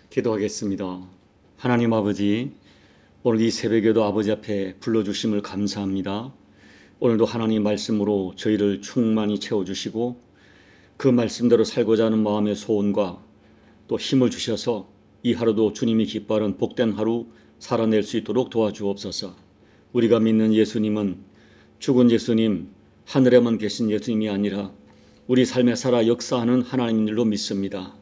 기도하겠습니다. 하나님 아버지, 오늘 이 새벽에도 아버지 앞에 불러주심을 감사합니다. 오늘도 하나님 말씀으로 저희를 충만히 채워주시고 그 말씀대로 살고자 하는 마음의 소원과 또 힘을 주셔서 이 하루도 주님이 기뻐하는 복된 하루 살아낼 수 있도록 도와주옵소서. 우리가 믿는 예수님은 죽은 예수님, 하늘에만 계신 예수님이 아니라 우리 삶에 살아 역사하는 하나님인 줄로 믿습니다.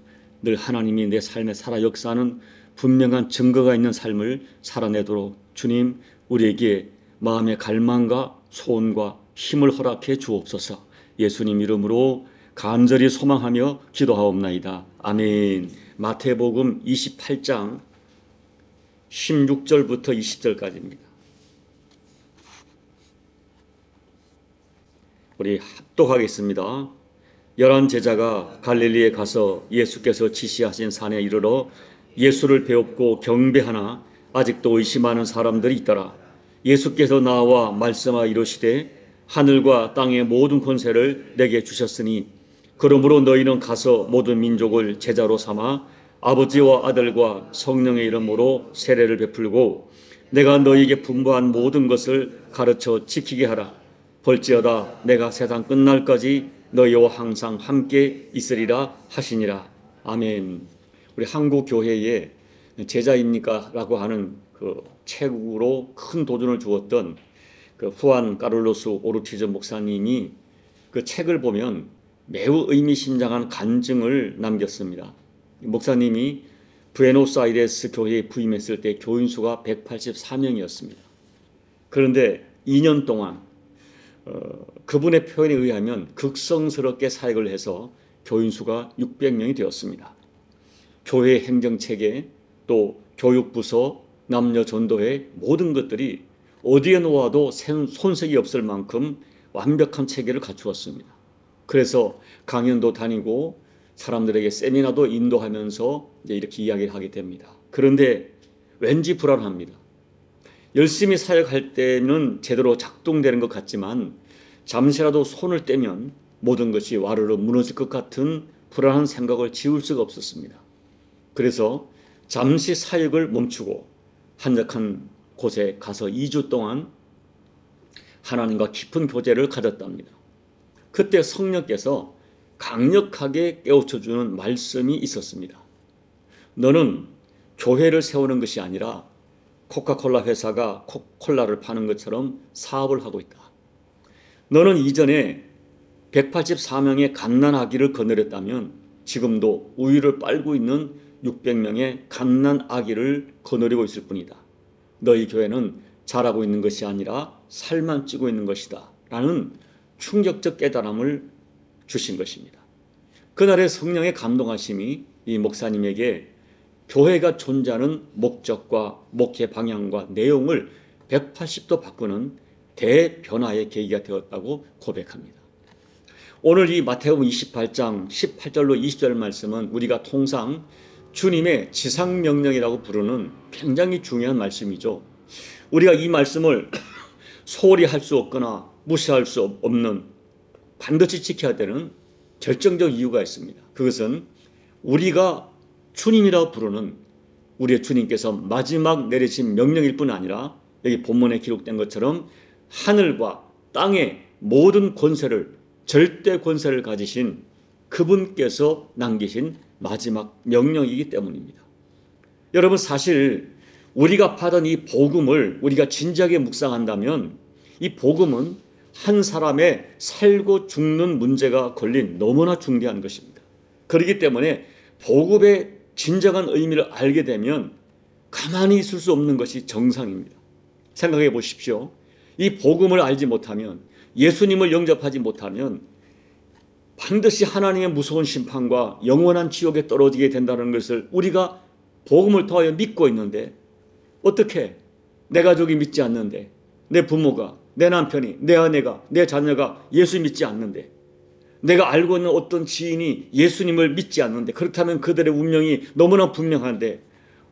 늘 하나님이 내 삶에 살아 역사하는 분명한 증거가 있는 삶을 살아내도록 주님 우리에게 마음의 갈망과 소원과 힘을 허락해 주옵소서. 예수님 이름으로 간절히 소망하며 기도하옵나이다. 아멘. 마태복음 28장 16절부터 20절까지입니다. 우리 합독하겠습니다. 11 제자가 갈릴리에 가서 예수께서 지시하신 산에 이르러 예수를 배웁고 경배하나 아직도 의심하는 사람들이 있더라. 예수께서 나와 말씀하 이르시되 하늘과 땅의 모든 권세를 내게 주셨으니 그러므로 너희는 가서 모든 민족을 제자로 삼아 아버지와 아들과 성령의 이름으로 세례를 베풀고 내가 너희에게 분부한 모든 것을 가르쳐 지키게 하라. 볼지어다 내가 세상 끝날까지 너희와 항상 함께 있으리라 하시니라. 아멘. 우리 한국 교회에 제자입니까? 라고 하는 그 책으로 큰 도전을 주었던 그 후안 카를로스 오르티즈 목사님이 그 책을 보면 매우 의미심장한 간증을 남겼습니다. 목사님이 부에노스아이레스 교회에 부임했을 때 교인 수가 184명이었습니다. 그런데 2년 동안 그분의 표현에 의하면 극성스럽게 사역을 해서 교인 수가 600명이 되었습니다. 교회 행정체계 또 교육부서 남녀 전도회 모든 것들이 어디에 놓아도 손색이 없을 만큼 완벽한 체계를 갖추었습니다. 그래서 강연도 다니고 사람들에게 세미나도 인도하면서 이제 이렇게 이야기를 하게 됩니다. 그런데 왠지 불안합니다. 열심히 사역할 때는 제대로 작동되는 것 같지만 잠시라도 손을 떼면 모든 것이 와르르 무너질 것 같은 불안한 생각을 지울 수가 없었습니다. 그래서 잠시 사역을 멈추고 한적한 곳에 가서 2주 동안 하나님과 깊은 교제를 가졌답니다. 그때 성령께서 강력하게 깨우쳐주는 말씀이 있었습니다. 너는 교회를 세우는 것이 아니라 코카콜라 회사가 콜라를 파는 것처럼 사업을 하고 있다. 너는 이전에 184명의 갓난아기를 거느렸다면 지금도 우유를 빨고 있는 600명의 갓난아기를 거느리고 있을 뿐이다. 너희 교회는 잘하고 있는 것이 아니라 살만 찌고 있는 것이다. 라는 충격적 깨달음을 주신 것입니다. 그날의 성령의 감동하심이 이 목사님에게 교회가 존재하는 목적과 목회 방향과 내용을 180도 바꾸는 대변화의 계기가 되었다고 고백합니다. 오늘 이 마태복음 28장 18절로 20절 말씀은 우리가 통상 주님의 지상명령이라고 부르는 굉장히 중요한 말씀이죠. 우리가 이 말씀을 소홀히 할 수 없거나 무시할 수 없는 반드시 지켜야 되는 결정적 이유가 있습니다. 그것은 우리가 주님이라고 부르는 우리의 주님께서 마지막 내리신 명령일 뿐 아니라 여기 본문에 기록된 것처럼 하늘과 땅의 모든 권세를 절대 권세를 가지신 그분께서 남기신 마지막 명령이기 때문입니다. 여러분 사실 우리가 받은 이 복음을 우리가 진지하게 묵상한다면 이 복음은 한 사람의 살고 죽는 문제가 걸린 너무나 중대한 것입니다. 그렇기 때문에 복음의 진정한 의미를 알게 되면 가만히 있을 수 없는 것이 정상입니다. 생각해 보십시오. 이 복음을 알지 못하면 예수님을 영접하지 못하면 반드시 하나님의 무서운 심판과 영원한 지옥에 떨어지게 된다는 것을 우리가 복음을 통하여 믿고 있는데 어떻게 내 가족이 믿지 않는데 내 부모가 내 남편이 내 아내가 내 자녀가 예수 믿지 않는데 내가 알고 있는 어떤 지인이 예수님을 믿지 않는데 그렇다면 그들의 운명이 너무나 분명한데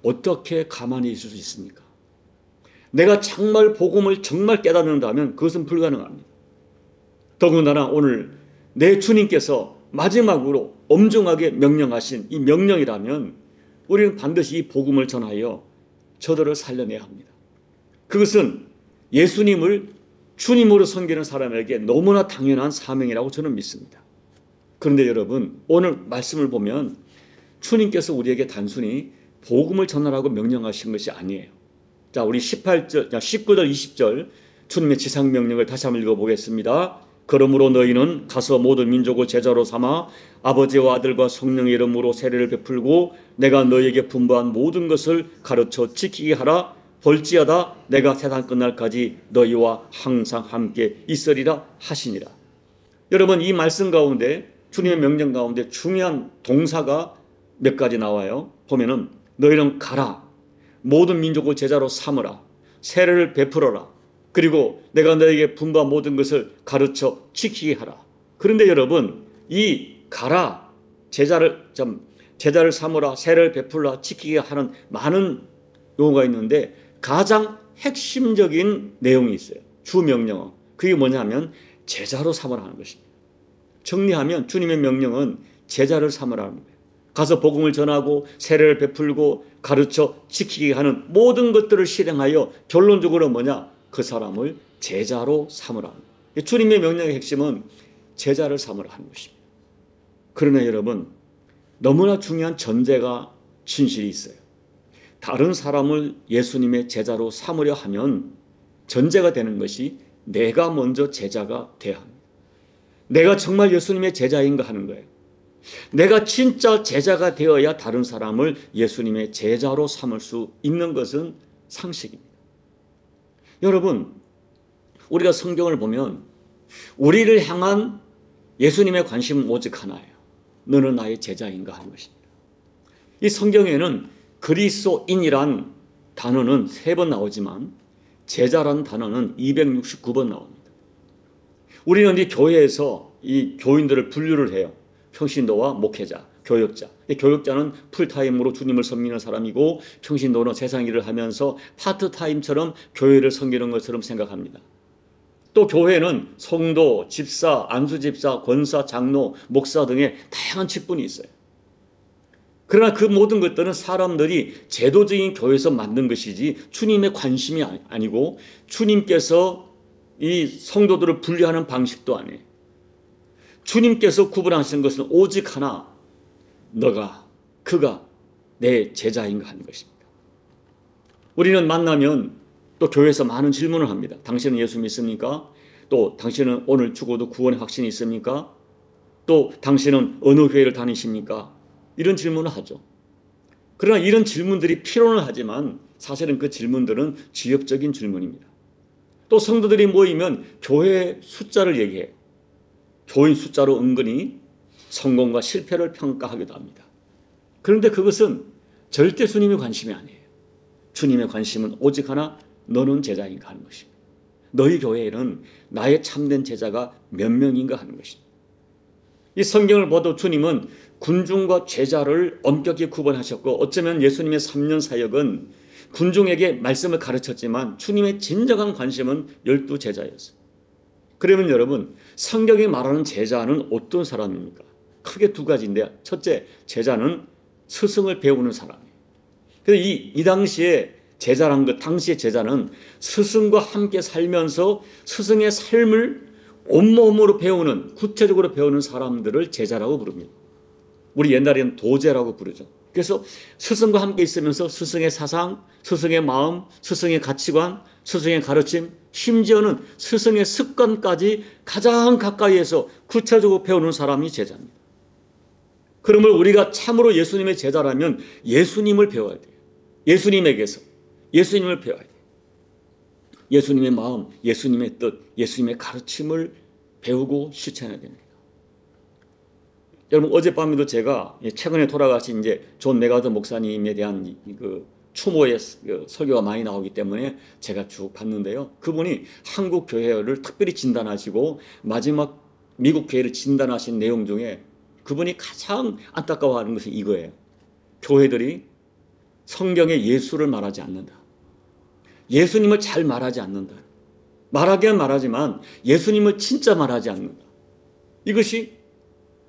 어떻게 가만히 있을 수 있습니까? 내가 정말 복음을 정말 깨닫는다면 그것은 불가능합니다. 더군다나 오늘 내 주님께서 마지막으로 엄중하게 명령하신 이 명령이라면 우리는 반드시 이 복음을 전하여 저들을 살려내야 합니다. 그것은 예수님을 주님으로 섬기는 사람에게 너무나 당연한 사명이라고 저는 믿습니다. 그런데 여러분, 오늘 말씀을 보면 주님께서 우리에게 단순히 복음을 전하라고 명령하신 것이 아니에요. 자, 우리 19절, 20절 주님의 지상 명령을 다시 한번 읽어보겠습니다. 그러므로 너희는 가서 모든 민족을 제자로 삼아 아버지와 아들과 성령의 이름으로 세례를 베풀고 내가 너희에게 분부한 모든 것을 가르쳐 지키게 하라. 볼지어다 내가 세상 끝날까지 너희와 항상 함께 있으리라 하시니라. 여러분, 이 말씀 가운데 주님의 명령 가운데 중요한 동사가 몇 가지 나와요. 보면은 너희는 가라, 모든 민족을 제자로 삼으라, 세례를 베풀어라, 그리고 내가 너에게 분부한 모든 것을 가르쳐 지키게 하라. 그런데 여러분, 이 가라, 제자를 삼으라, 세례를 베풀라, 지키게 하는 많은 용어가 있는데 가장 핵심적인 내용이 있어요. 주 명령어. 그게 뭐냐면 제자로 삼으라 하는 것입니다. 정리하면 주님의 명령은 제자를 삼으라는 거예요. 가서 복음을 전하고 세례를 베풀고 가르쳐 지키게 하는 모든 것들을 실행하여 결론적으로 뭐냐? 그 사람을 제자로 삼으라. 주님의 명령의 핵심은 제자를 삼으라 하는 것입니다. 그러나 여러분, 너무나 중요한 전제가 진실이 있어요. 다른 사람을 예수님의 제자로 삼으려 하면 전제가 되는 것이 내가 먼저 제자가 돼야 합니다. 내가 정말 예수님의 제자인가 하는 거예요. 내가 진짜 제자가 되어야 다른 사람을 예수님의 제자로 삼을 수 있는 것은 상식입니다. 여러분, 우리가 성경을 보면 우리를 향한 예수님의 관심은 오직 하나예요. 너는 나의 제자인가 하는 것입니다. 이 성경에는 그리스도인이란 단어는 3번 나오지만 제자란 단어는 269번 나옵니다. 우리는 이 교회에서 이 교인들을 분류를 해요. 평신도와 목회자, 교역자. 교역자는 풀타임으로 주님을 섬기는 사람이고 평신도는 세상 일을 하면서 파트타임처럼 교회를 섬기는 것처럼 생각합니다. 또 교회는 성도, 집사, 안수집사, 권사, 장로, 목사 등의 다양한 직분이 있어요. 그러나 그 모든 것들은 사람들이 제도적인 교회에서 만든 것이지 주님의 관심이 아니고 주님께서 이 성도들을 분류하는 방식도 아니에요. 주님께서 구분하시는 것은 오직 하나, 그가 내 제자인가 하는 것입니다. 우리는 만나면 또 교회에서 많은 질문을 합니다. 당신은 예수 믿습니까? 또 당신은 오늘 죽어도 구원의 확신이 있습니까? 또 당신은 어느 교회를 다니십니까? 이런 질문을 하죠. 그러나 이런 질문들이 필요는 하지만 사실은 그 질문들은 지역적인 질문입니다. 또 성도들이 모이면 교회 숫자를 얘기해요. 교인 숫자로 은근히 성공과 실패를 평가하기도 합니다. 그런데 그것은 절대 주님의 관심이 아니에요. 주님의 관심은 오직 하나, 너는 제자인가 하는 것입니다. 너희 교회에는 나의 참된 제자가 몇 명인가 하는 것입니다. 이 성경을 봐도 주님은 군중과 제자를 엄격히 구분하셨고 어쩌면 예수님의 3년 사역은 군중에게 말씀을 가르쳤지만 주님의 진정한 관심은 12제자였어요. 그러면 여러분, 성경이 말하는 제자는 어떤 사람입니까? 크게 2가지인데요. 첫째, 제자는 스승을 배우는 사람이에요. 그래서 이 당시에 제자란 것, 당시의 제자는 스승과 함께 살면서 스승의 삶을 온몸으로 배우는, 구체적으로 배우는 사람들을 제자라고 부릅니다. 우리 옛날에는 도제라고 부르죠. 그래서 스승과 함께 있으면서 스승의 사상, 스승의 마음, 스승의 가치관, 스승의 가르침, 심지어는 스승의 습관까지 가장 가까이에서 구체적으로 배우는 사람이 제자입니다. 그러면 우리가 참으로 예수님의 제자라면 예수님을 배워야 돼요. 예수님에게서 예수님을 배워야 돼요. 예수님의 마음, 예수님의 뜻, 예수님의 가르침을 배우고 실천해야 됩니다. 여러분, 어젯밤에도 제가 최근에 돌아가신 이제 존 메가더 목사님에 대한 그 추모의 설교가 많이 나오기 때문에 제가 쭉 봤는데요. 그분이 한국 교회를 특별히 진단하시고 마지막 미국 교회를 진단하신 내용 중에 그분이 가장 안타까워하는 것이 이거예요. 교회들이 성경에 예수를 말하지 않는다. 예수님을 잘 말하지 않는다. 말하긴 말하지만 예수님을 진짜 말하지 않는다. 이것이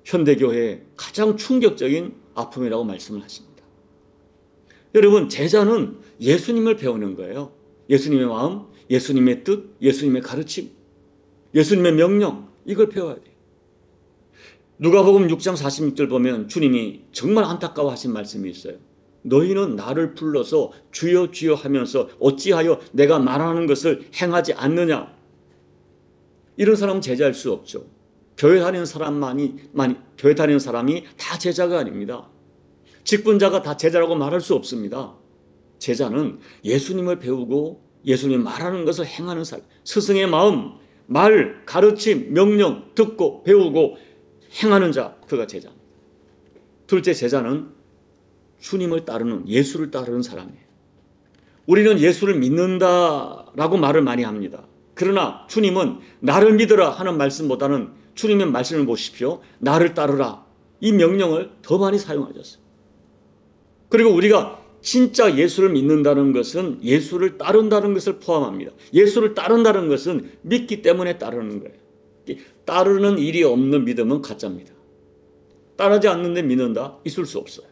현대교회의 가장 충격적인 아픔이라고 말씀을 하십니다. 여러분, 제자는 예수님을 배우는 거예요. 예수님의 마음, 예수님의 뜻, 예수님의 가르침, 예수님의 명령, 이걸 배워야 돼요. 누가복음 6장 46절 보면 주님이 정말 안타까워하신 말씀이 있어요. 너희는 나를 불러서 주여 주여 하면서 어찌하여 내가 말하는 것을 행하지 않느냐. 이런 사람은 제자일 수 없죠. 교회 다니는 사람이 다 제자가 아닙니다. 직분자가 다 제자라고 말할 수 없습니다. 제자는 예수님을 배우고 예수님 말하는 것을 행하는 사람, 스승의 마음, 말, 가르침, 명령 듣고 배우고 행하는 자, 그가 제자입니다. 둘째, 제자는 주님을 따르는, 예수를 따르는 사람이에요. 우리는 예수를 믿는다라고 말을 많이 합니다. 그러나 주님은 나를 믿으라 하는 말씀보다는 주님의 말씀을 보십시오. 나를 따르라. 이 명령을 더 많이 사용하셨어요. 그리고 우리가 진짜 예수를 믿는다는 것은 예수를 따른다는 것을 포함합니다. 예수를 따른다는 것은 믿기 때문에 따르는 거예요. 따르는 일이 없는 믿음은 가짜입니다. 따르지 않는데 믿는다? 있을 수 없어요.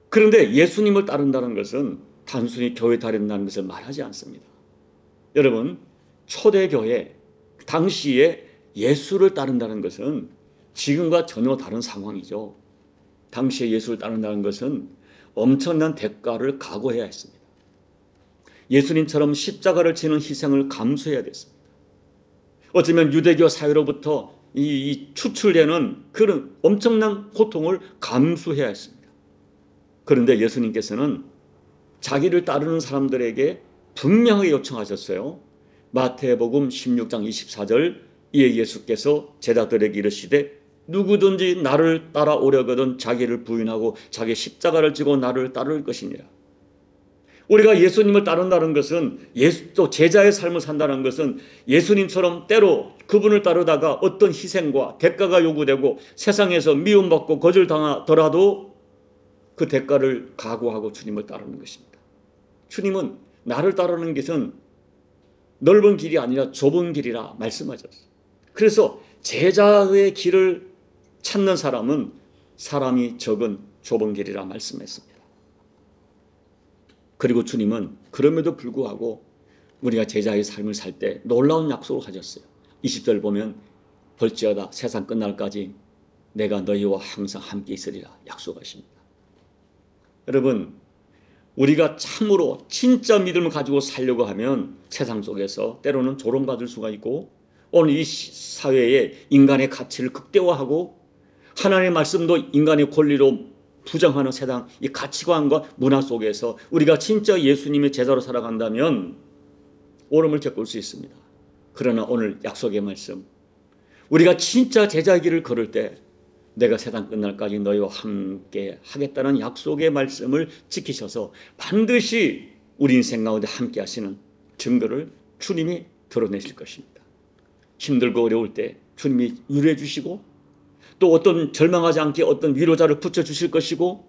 그런데 예수님을 따른다는 것은 단순히 교회 다닌다는 것을 말하지 않습니다. 여러분, 초대교회 당시에 예수를 따른다는 것은 지금과 전혀 다른 상황이죠. 당시에 예수를 따른다는 것은 엄청난 대가를 각오해야 했습니다. 예수님처럼 십자가를 지는 희생을 감수해야 됐습니다. 어쩌면 유대교 사회로부터 추출되는 그런 엄청난 고통을 감수해야 했습니다. 그런데 예수님께서는 자기를 따르는 사람들에게 분명하게 요청하셨어요. 마태복음 16장 24절, 이에 예수께서 제자들에게 이르시되 누구든지 나를 따라오려거든 자기를 부인하고 자기 십자가를 지고 나를 따를 것이니라. 우리가 예수님을 따른다는 것은 또 제자의 삶을 산다는 것은 예수님처럼 때로 그분을 따르다가 어떤 희생과 대가가 요구되고 세상에서 미움받고 거절당하더라도 그 대가를 각오하고 주님을 따르는 것입니다. 주님은 나를 따르는 것은 넓은 길이 아니라 좁은 길이라 말씀하셨어요. 그래서 제자의 길을 찾는 사람은 사람이 적은 좁은 길이라 말씀했습니다. 그리고 주님은 그럼에도 불구하고 우리가 제자의 삶을 살 때 놀라운 약속을 하셨어요. 20절 보면 볼지어다 세상 끝날까지 내가 너희와 항상 함께 있으리라 약속하십니다. 여러분, 우리가 참으로 진짜 믿음을 가지고 살려고 하면 세상 속에서 때로는 조롱받을 수가 있고 오늘 이 사회에 인간의 가치를 극대화하고 하나님의 말씀도 인간의 권리로 부정하는 세상, 이 가치관과 문화 속에서 우리가 진짜 예수님의 제자로 살아간다면 오름을 겪을 수 있습니다. 그러나 오늘 약속의 말씀, 우리가 진짜 제자의 길을 걸을 때 내가 세상 끝날까지 너희와 함께 하겠다는 약속의 말씀을 지키셔서 반드시 우리 인생 가운데 함께 하시는 증거를 주님이 드러내실 것입니다. 힘들고 어려울 때 주님이 위로해 주시고 또 어떤 절망하지 않게 어떤 위로자를 붙여주실 것이고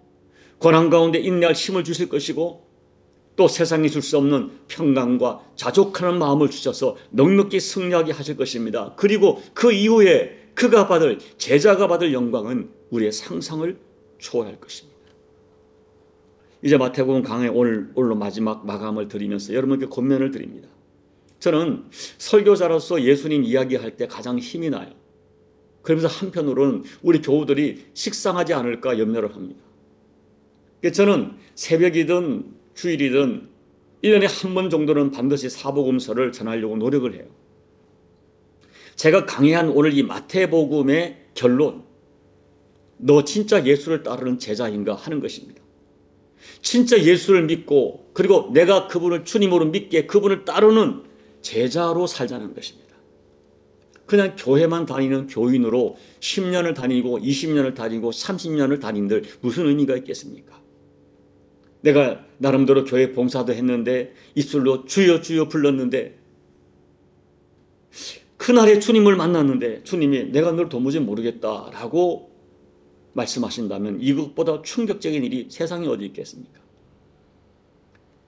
고난 가운데 인내할 힘을 주실 것이고 또 세상이 줄 수 없는 평강과 자족하는 마음을 주셔서 넉넉히 승리하게 하실 것입니다. 그리고 그 이후에 그가 받을, 제자가 받을 영광은 우리의 상상을 초월할 것입니다. 이제 마태복음 강의 오늘로 마지막 마감을 드리면서 여러분께 권면을 드립니다. 저는 설교자로서 예수님 이야기할 때 가장 힘이 나요. 그러면서 한편으로는 우리 교우들이 식상하지 않을까 염려를 합니다. 저는 새벽이든 주일이든 1년에 한 번 정도는 반드시 사복음서를 전하려고 노력을 해요. 제가 강의한 오늘 이 마태복음의 결론, 너 진짜 예수를 따르는 제자인가 하는 것입니다. 진짜 예수를 믿고 그리고 내가 그분을 주님으로 믿게 그분을 따르는 제자로 살자는 것입니다. 그냥 교회만 다니는 교인으로 10년을 다니고 20년을 다니고 30년을 다닌들 무슨 의미가 있겠습니까? 내가 나름대로 교회 봉사도 했는데 입술로 주여 주여 불렀는데 그날에 주님을 만났는데 주님이 내가 널 도무지 모르겠다라고 말씀하신다면 이것보다 충격적인 일이 세상에 어디 있겠습니까?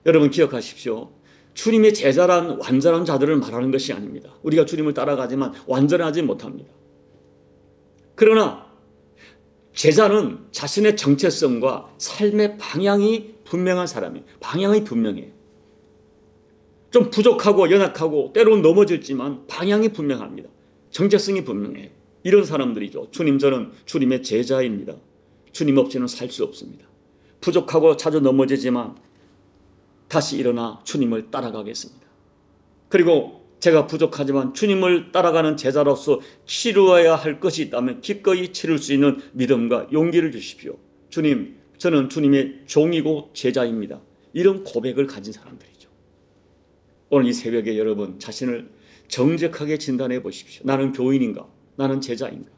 여러분 기억하십시오. 주님의 제자란 완전한 자들을 말하는 것이 아닙니다. 우리가 주님을 따라가지만 완전하지 못합니다. 그러나 제자는 자신의 정체성과 삶의 방향이 분명한 사람이에요. 방향이 분명해요. 좀 부족하고 연약하고 때로는 넘어질지만 방향이 분명합니다. 정체성이 분명해요. 이런 사람들이죠. 주님, 저는 주님의 제자입니다. 주님 없이는 살 수 없습니다. 부족하고 자주 넘어지지만 다시 일어나 주님을 따라가겠습니다. 그리고 제가 부족하지만 주님을 따라가는 제자로서 치루어야 할 것이 있다면 기꺼이 치를 수 있는 믿음과 용기를 주십시오. 주님, 저는 주님의 종이고 제자입니다. 이런 고백을 가진 사람들이죠. 오늘 이 새벽에 여러분 자신을 정직하게 진단해 보십시오. 나는 교인인가? 나는 제자인가?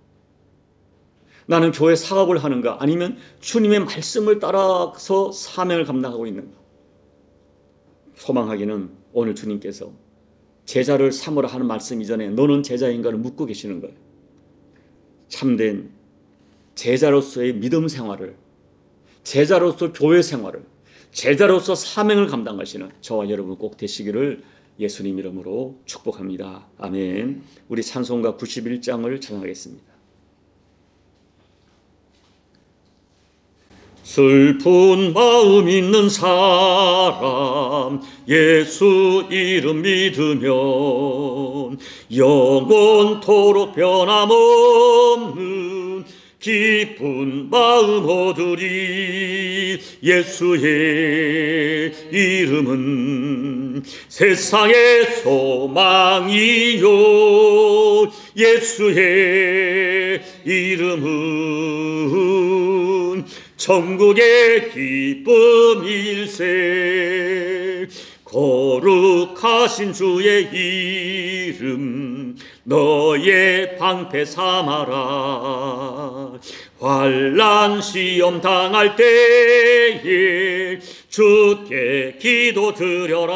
나는 교회 사업을 하는가? 아니면 주님의 말씀을 따라서 사명을 감당하고 있는가? 소망하기는 오늘 주님께서 제자를 삼으라 하는 말씀 이전에 너는 제자인가를 묻고 계시는 거예요. 참된 제자로서의 믿음 생활을, 제자로서 교회 생활을, 제자로서 사명을 감당하시는 저와 여러분 꼭 되시기를 예수님 이름으로 축복합니다. 아멘. 우리 찬송가 91장을 찬양하겠습니다. 슬픈 마음 있는 사람 예수 이름 믿으면 영원토록 변함없는 기쁜 마음 얻으리. 예수의 이름은 세상의 소망이요 예수의 이름은 천국의 기쁨일세. 거룩하신 주의 이름 너의 방패 삼아라. 환난 시험 당할 때에 주께 기도드려라.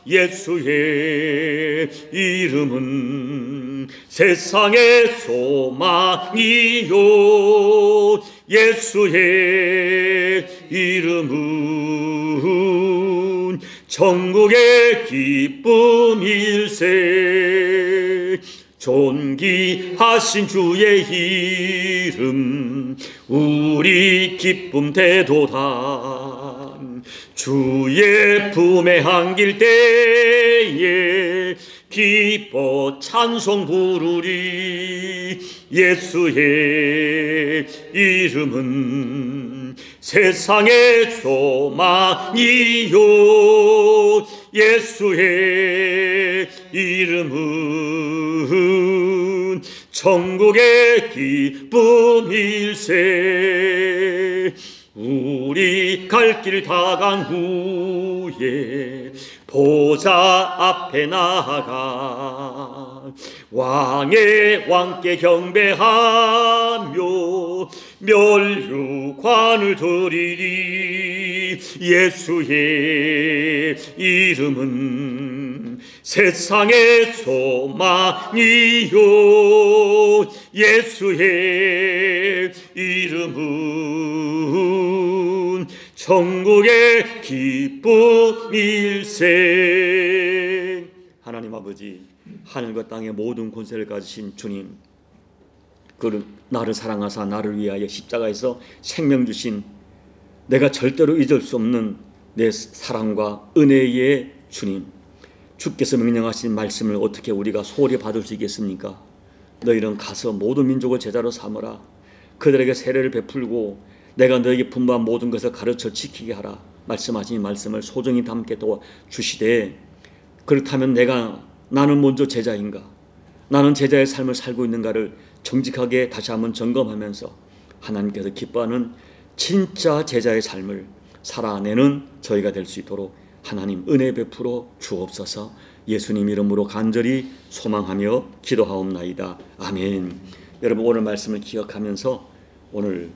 예수의 이름은 세상의 소망이요 예수의 이름은 천국의 기쁨일세. 존귀하신 주의 이름 우리 기쁨 대도다. 주의 품에 안길 때에 기뻐 찬송 부르리. 예수의 이름은 세상의 소망이요 예수의 이름은 천국의 기쁨일세. 우리 갈 길 다 간 후에 보좌 앞에 나아가 왕의 왕께 경배하며 멸류관을 드리리. 예수의 이름은 세상의 소망이요 예수의 이름은 천국의 기쁨일세. 하나님 아버지, 하늘과 땅의 모든 권세를 가지신 주님, 그 나를 사랑하사 나를 위하여 십자가에서 생명 주신 내가 절대로 잊을 수 없는 내 사랑과 은혜의 주님, 주께서 명령하신 말씀을 어떻게 우리가 소홀히 받을 수 있겠습니까? 너희는 가서 모든 민족을 제자로 삼으라. 그들에게 세례를 베풀고 내가 너에게 분부한 모든 것을 가르쳐 지키게 하라. 말씀하신 말씀을 소중히 담게 도와주시되, 그렇다면 나는 먼저 제자인가? 나는 제자의 삶을 살고 있는가를 정직하게 다시 한번 점검하면서 하나님께서 기뻐하는 진짜 제자의 삶을 살아내는 저희가 될 수 있도록 하나님 은혜 베풀어 주옵소서. 예수님 이름으로 간절히 소망하며 기도하옵나이다. 아멘. 여러분, 오늘 말씀을 기억하면서 오늘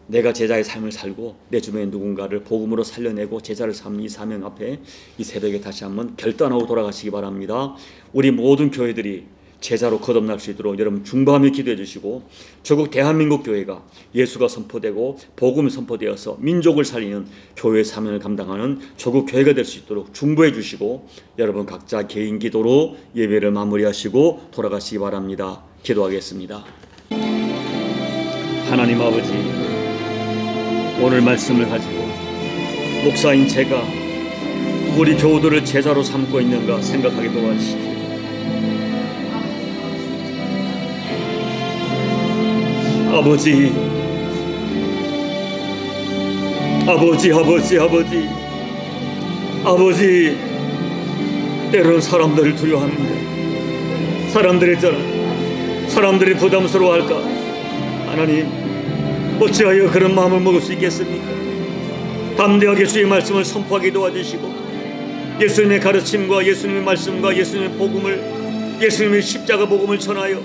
내가 제자의 삶을 살고 내 주변의 누군가를 복음으로 살려내고 제자를 삼는 이 사명 앞에 이 새벽에 다시 한번 결단하고 돌아가시기 바랍니다. 우리 모든 교회들이 제자로 거듭날 수 있도록 여러분 중보하며 기도해 주시고, 조국 대한민국 교회가 예수가 선포되고 복음이 선포되어서 민족을 살리는 교회 사명을 감당하는 조국 교회가 될 수 있도록 중보해 주시고, 여러분 각자 개인 기도로 예배를 마무리하시고 돌아가시기 바랍니다. 기도하겠습니다. 하나님 아버지, 오늘 말씀을 가지고 목사인 제가 우리 교우들을 제자로 삼고 있는가 생각하게 도와주십시오. 아버지, 아버지, 아버지, 아버지, 아버지, 때로는 사람들을 두려워합니다. 사람들이 부담스러워할까? 하나님, 어찌하여 그런 마음을 먹을 수 있겠습니까? 담대하게 주의 말씀을 선포하게 도와주시고, 예수님의 가르침과 예수님의 말씀과 예수님의 복음을, 예수님의 십자가 복음을 전하여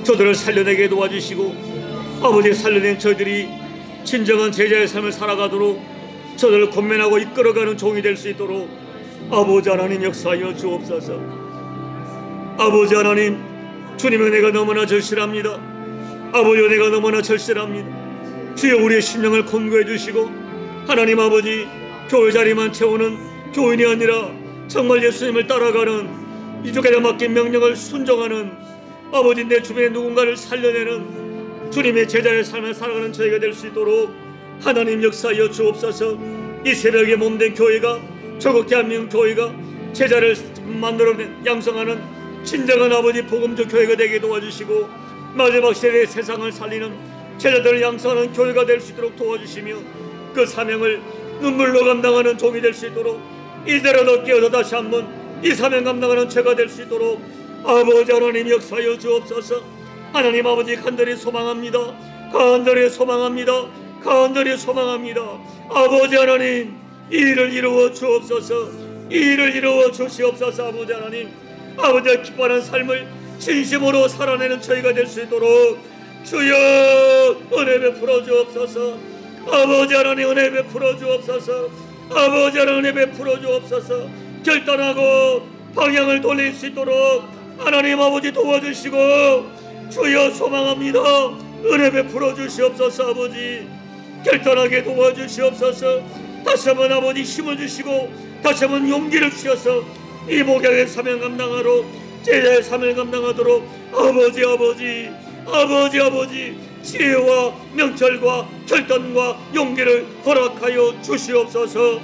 저들을 살려내게 도와주시고, 아버지, 살려낸 저희들이 진정한 제자의 삶을 살아가도록 저들을 권면하고 이끌어가는 종이 될 수 있도록 아버지 하나님 역사하여 주옵소서. 아버지 하나님, 주님의 은혜가 너무나 절실합니다. 아버지, 은혜가 너무나 절실합니다. 주여, 우리의 심령을 권고해 주시고, 하나님 아버지, 교회 자리만 채우는 교인이 아니라 정말 예수님을 따라가는, 이쪽에다 맡긴 명령을 순종하는, 아버지, 내 주변에 누군가를 살려내는 주님의 제자의 삶을 살아가는 저희가 될 수 있도록 하나님 역사하여 주옵소서. 이 새벽에 몸된 교회가, 조국 대한민국 교회가 제자를 만들어낸 양성하는 진정한 아버지 복음적 교회가 되게 도와주시고, 마지막 세대의 세상을 살리는 제자들을 양성하는 교회가 될 수 있도록 도와주시며, 그 사명을 눈물로 감당하는 종이 될 수 있도록, 이대로 더 깨어서 다시 한번 이 사명 감당하는 죄가 될 수 있도록 아버지 하나님 역사하여 주옵소서. 하나님 아버지, 간절히 소망합니다. 간절히 소망합니다. 간절히 소망합니다. 아버지 하나님, 이 일을 이루어 주옵소서. 이 일을 이루어 주시옵소서. 아버지 하나님, 아버지가 기뻐하는 삶을 진심으로 살아내는 저희가 될 수 있도록 주여 은혜 베풀어 주옵소서. 아버지 하나님, 은혜 베풀어 주옵소서. 아버지 하나님, 은혜 베풀어 주옵소서. 결단하고 방향을 돌릴 수 있도록 하나님 아버지 도와주시고, 주여 소망합니다. 은혜 베풀어 주시옵소서. 아버지, 결단하게 도와주시옵소서. 다시 한번 아버지 힘을 주시고, 다시 한번 용기를 주셔서 이 목양의 사명 감당하러, 제자의 사명을 감당하도록 아버지 지혜와 명철과 결단과 용기를 허락하여 주시옵소서.